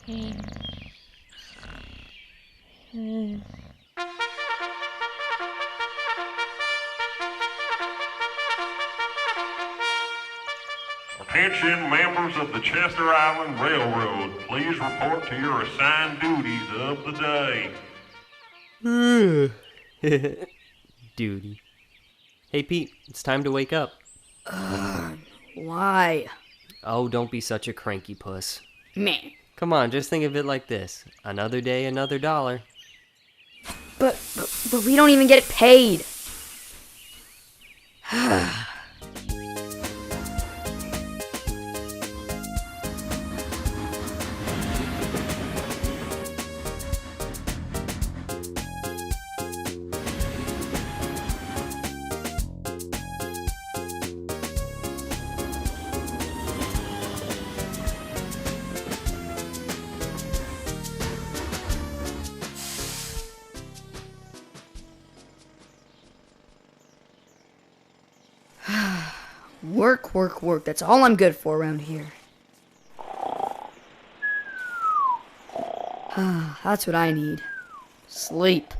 Attention members of the Chester Island Railroad, please report to your assigned duties of the day. Duty. Hey Pete, it's time to wake up. Why? Oh, don't be such a cranky puss. Meh. Come on, just think of it like this. Another day, another $1. But we don't even get paid. Work, work, work. That's all I'm good for around here. That's what I need. Sleep.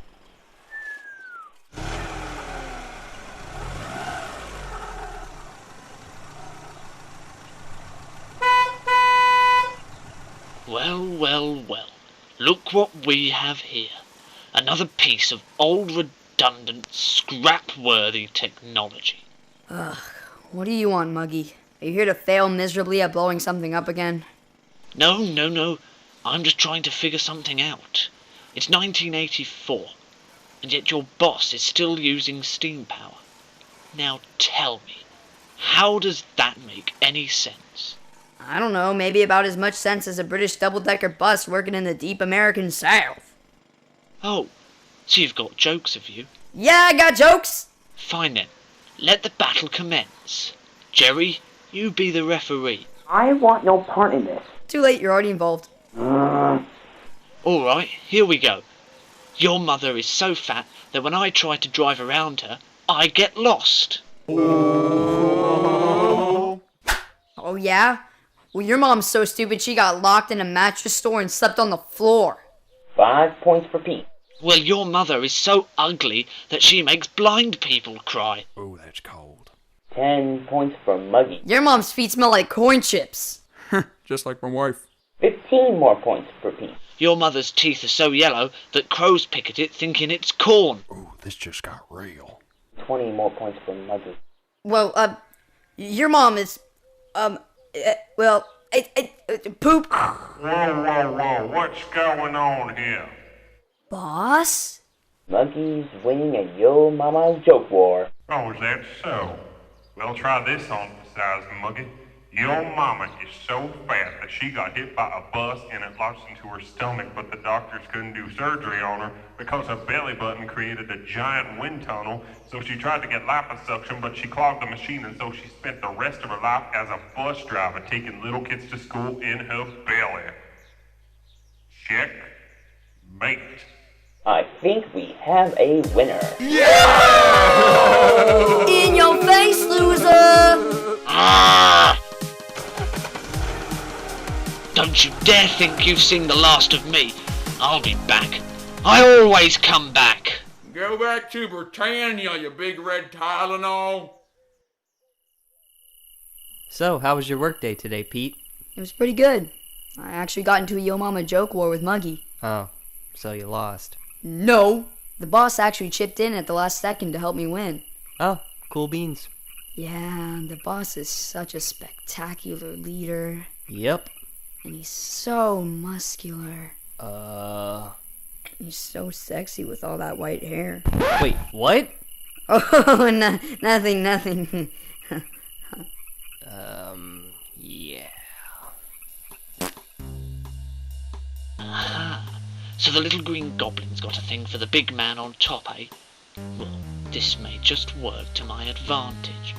Well, well, well. Look what we have here. Another piece of old, redundant, scrap-worthy technology. Ugh. What do you want, Muggy? Are you here to fail miserably at blowing something up again? No. I'm just trying to figure something out. It's 1984, and yet your boss is still using steam power. Now tell me, how does that make any sense? I don't know, maybe about as much sense as a British double-decker bus working in the deep American South. Oh, so you've got jokes, have you? Yeah, I got jokes! Fine then. Let the battle commence. Jerry, you be the referee. I want no part in this. Too late, you're already involved. Alright, here we go. Your mother is so fat that when I try to drive around her, I get lost. Oh yeah? Well, your mom's so stupid she got locked in a mattress store and slept on the floor. 5 points for Pete. Well, your mother is so ugly that she makes blind people cry. Oh, that's cold. 10 points for Muggy. Your mom's feet smell like corn chips. Just like my wife. 15 more points for Pete. Your mother's teeth are so yellow that crows pick at it thinking it's corn. Oh, this just got real. 20 more points for Muggy. Well, your mom is, poop. Whoa, what's going on here? Boss? Muggy's winning a Yo Mama joke war. Oh, is that so? Well, try this on for size, Muggy. Your mama is so fat that she got hit by a bus and it lodged into her stomach, but the doctors couldn't do surgery on her because her belly button created a giant wind tunnel. So she tried to get liposuction, but she clogged the machine, and so she spent the rest of her life as a bus driver taking little kids to school in her belly. Check. Mate. I think we have a winner. In your face, loser! Ah! Don't you dare think you've seen the last of me. I'll be back. I always come back. Go back to Britannia, you big red Tylenol. So, how was your workday today, Pete? It was pretty good. I actually got into a Yo Mama joke war with Muggy. Oh, so you lost. No! The boss actually chipped in at the last second to help me win. Oh, cool beans. Yeah, the boss is such a spectacular leader. Yep. And he's so muscular. Uh... And he's so sexy with all that white hair. Wait, what? Oh, nothing. Yeah. Aha. So the little green goblin's got a thing for the big man on top, eh? Well, this may just work to my advantage.